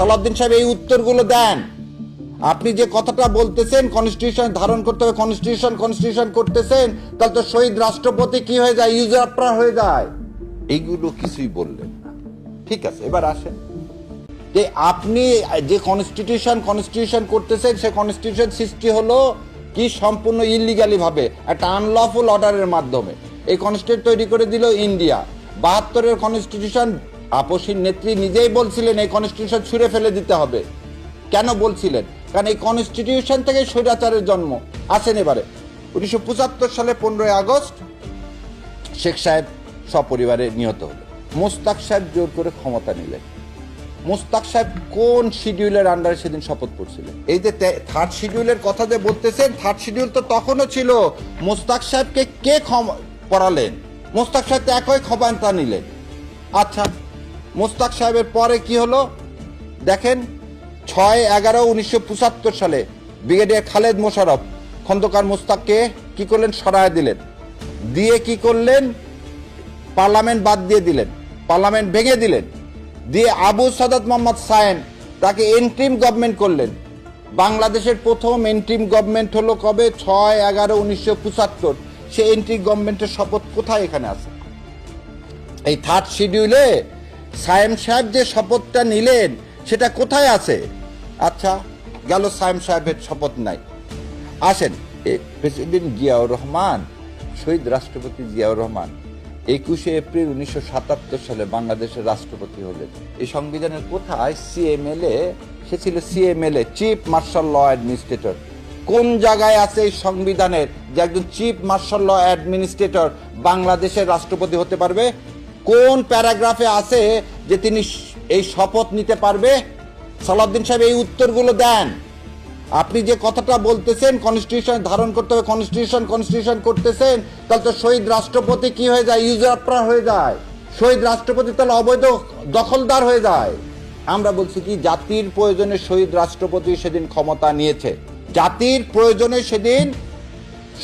সালাউদ্দিন সাহেব এই উত্তরগুলো দেন। আপনি যে কথাটা বলতেছেন কনস্টিটিউশন ধারণ করতে হবে, কনস্টিটিউশন করতেছেন, তাহলে তো শহীদ রাষ্ট্রপতি কি হয়ে যায়, ইউজারপ্রার হয়ে যায়। এইগুলো কিছুই বললেন না। ঠিক আছে, এবার আসেন যে আপনি যে কনস্টিটিউশন করতেছেন, সে কনস্টিটিউশন সৃষ্টি হলো কি সম্পূর্ণ ইলিগালি ভাবে, একটা আনলফুল অর্ডারের মাধ্যমে। এই কনস্টিটিউশন তৈরি করে দিল ইন্ডিয়া। ৭২-এর কনস্টিটিউশন আপসীর নেত্রী নিজেই বলছিলেন এই কনস্টিটিউশন ছুঁড়ে ফেলে দিতে হবে। কেন বলছিলেন? কারণ এই কনস্টিটিউশন থেকে স্বৈরাচারের জন্ম। আসেন এবারে ১৯৭৫ সালে ১৫ই আগস্ট শেখ সাহেব সপরিবারে নিহত হলেন। মোস্তাক সাহেব জোর করে ক্ষমতা নিলেন। মোস্তাক সাহেব কোন শিডিউলের আন্ডারে সেদিন শপথ করছিলেন? এই যে থার্ড শিডিউলের কথা যে বলতেছেন, থার্ড শিডিউল তো তখনও ছিল। মোস্তাক সাহেবকে কে পড়ালেন? মোস্তাক সাহেব তো একই ক্ষমতা নিলেন। আচ্ছা, মোস্তাক সাহেবের পরে কি হলো দেখেন, ৬-১১-১৯৭৫ সালে ব্রিগেডিয়ার খালেদ মোশাররফ খন্দকার মোস্তাককে কি করলেন, সরায় দিলেন। দিয়ে কি করলেন, পার্লামেন্ট বাদ দিয়ে দিলেন, পার্লামেন্ট ভেঙে দিলেন। দিয়ে আবু সাদাত মোহাম্মদ সায়েম তাকে এন্ট্রিম গভর্নমেন্ট করলেন। বাংলাদেশের প্রথম এন্ট্রিম গভর্নমেন্ট হলো কবে? ৬-১১-১৯৭৫। সে এন্ট্রিম গভর্নমেন্টের শপথ কোথায় এখানে আছে? এই থার্ড শিডিউলে সায়েম সাহেব যে শপথটা নিলেন সেটা কোথায় আছে? আচ্ছা, গেল সায়েম সাহেবের শপথ নাই। আসেন, প্রেসিডেন্ট জিয়াউর রহমান, শহীদ রাষ্ট্রপতি জিয়াউর রহমান ২১শে এপ্রিল ১৯৭৭ সালে বাংলাদেশের রাষ্ট্রপতি হলেন। এই সংবিধানের কোথায়? সিএমএলএ। সে ছিল সিএমএলএ, চিফ মার্শাল ল অ্যাডমিনিস্ট্রেটর। কোন জায়গায় আছে এই সংবিধানের যে একজন চিফ মার্শাল ল অ্যাডমিনিস্ট্রেটর বাংলাদেশের রাষ্ট্রপতি হতে পারবে? কোন প্যারাগ্রাফে আছে যে তিনি এই শপথ নিতে পারবে? সালাউদ্দিন সাহেব এই উত্তরগুলো দেন। আপনি যে কথাটা বলতেছেন কনস্টিটিউশন ধারণ করতে হবে, কনস্টিটিউশন করতেছেন, তাহলে তো শহীদ রাষ্ট্রপতি কি হয়ে যায়, ইউজারপ্রার হয়ে যায়। শহীদ রাষ্ট্রপতি তাহলে অবৈধ দখলদার হয়ে যায়। আমরা বলছি কি, জাতির প্রয়োজনে শহীদ রাষ্ট্রপতি সেদিন ক্ষমতা নিয়েছে। জাতির প্রয়োজনে সেদিন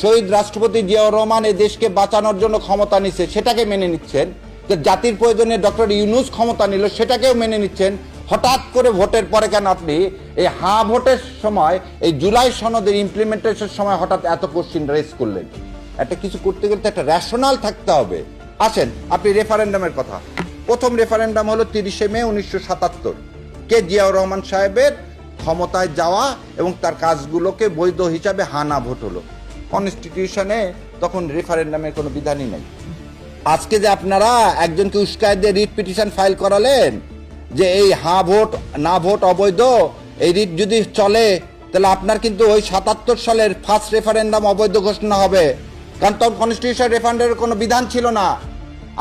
শহীদ রাষ্ট্রপতি জিয়াউর রহমান এই দেশকে বাঁচানোর জন্য ক্ষমতা নিচ্ছে, সেটাকে মেনে নিচ্ছেন। জাতির প্রয়োজনে ডক্টর ইউনূস ক্ষমতা নিল, সেটাকেও মেনে নিচ্ছেন। হঠাৎ করে ভোটের পরে কেন আপনি এই ভোটের সময়, এই জুলাই সনদের ইমপ্লিমেন্টেশনের সময় হঠাৎ এত কোশ্চিন রেজ করলেন? একটা কিছু করতে গেলে তো একটা রেশনাল থাকতে হবে। আসেন, আপনি রেফারেন্ডামের কথা, প্রথম রেফারেন্ডাম হলো ৩০শে মে ১৯৭৭। কে? জিয়াউর রহমান সাহেবের ক্ষমতায় যাওয়া এবং তার কাজগুলোকে বৈধ হিসাবে হানা ভোট হলো। কনস্টিটিউশনে তখন রেফারেন্ডামের কোনো বিধানই নেই। আজকে যে আপনারা একজনকে উস্কায় দিয়ে রিট পিটিশন ফাইল করালেন যে এই ভোট না ভোট অবৈধ, এই রিট যদি চলে তাহলে আপনার কিন্তু ওই ৭৭ সালের ফার্স্ট রেফারেন্ডাম অবৈধ ঘোষণা হবে। কারণ তখন কনস্টিটিউশন রেফারেন্ডামের কোনো বিধান ছিল না।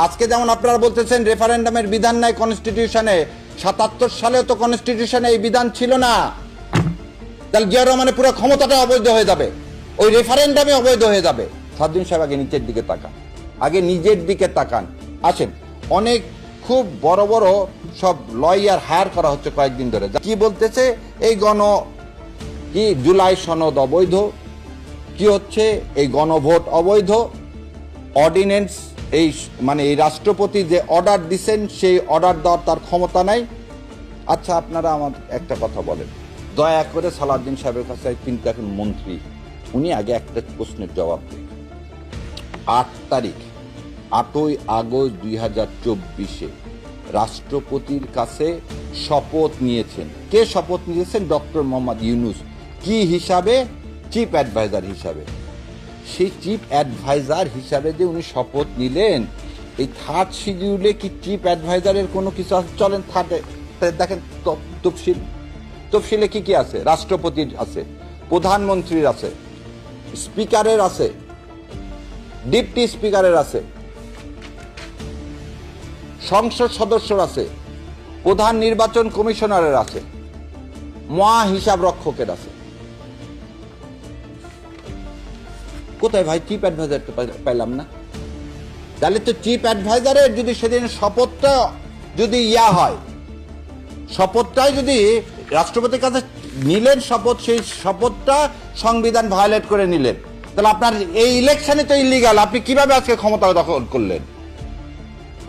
আজকে যেমন আপনারা বলতেছেন রেফারেন্ডামের বিধান নাই কনস্টিটিউশনে, ৭৭ সালেও তো কনস্টিটিউশনে এই বিধান ছিল না। তাহলে জিয়াউর রহমানের পুরো ক্ষমতাটা অবৈধ হয়ে যাবে, ওই রেফারেন্ডামে অবৈধ হয়ে যাবে। সাদ্দিন সাহেব আগে নিচের দিকে তাকান, আগে নিজের দিকে তাকান। আসেন, অনেক খুব বড় বড় সব লয়ার হায়ার করা হচ্ছে কয়েকদিন ধরে। কি বলতেছে? এই কি জুলাই সনদ অবৈধ, কি হচ্ছে এই গণভোট অবৈধ, অর্ডিন্যান্স এই মানে এই রাষ্ট্রপতি যে অর্ডার দিচ্ছেন সেই অর্ডার দেওয়ার তার ক্ষমতা নাই। আচ্ছা, আপনারা আমার একটা কথা বলেন, দয়া করে সালাউদ্দিন সাহেবের কাছে কিন্তু এখন মন্ত্রী, উনি আগে একটা প্রশ্নের জবাব দেন। 8 আগস্ট 2024 রাষ্ট্রপতির কাছে শপথ নিয়েছেন। কে শপথ নিয়েছেন? ডক্টর মোহাম্মদ ইউনূস। কি হিসাবে? চিফ অ্যাডভাইজার হিসাবে। সেই চিফ অ্যাডভাইজার হিসাবে যে উনি শপথ নিলেন, এই থার্ড শিডিউলে কি চিফ অ্যাডভাইজারের কোনো কিছু চলেন? থার্ডে দেখেন তফসিলে কি কি আছে? রাষ্ট্রপতির আছে, প্রধানমন্ত্রীর আছে, স্পিকারের আছে, ডিপটি স্পিকারের আছে, সংসদ সদস্যর আছে, প্রধান নির্বাচন কমিশনারের আছে, মহা হিসাব রক্ষকের আছে। কোথায় ভাই চিফ অ্যাডভাইজার? তো পাইলাম না। তাহলে তো চিফ অ্যাডভাইজারের যদি সেদিন শপথটা যদি হয়, শপথটাই যদি রাষ্ট্রপতির কাছে নিলেন শপথ, সেই শপথটা সংবিধান ভায়োলেট করে নিলেন, তাহলে আপনার এই ইলেকশনে তো ইলিগাল। আপনি কিভাবে আজকে ক্ষমতা দখল করলেন?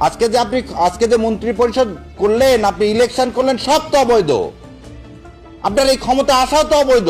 আজকে যে মন্ত্রী পরিষদ করলেন, আপনি ইলেকশন করলেন, সব তো অবৈধ। আপনার এই ক্ষমতা আসাও তো অবৈধ।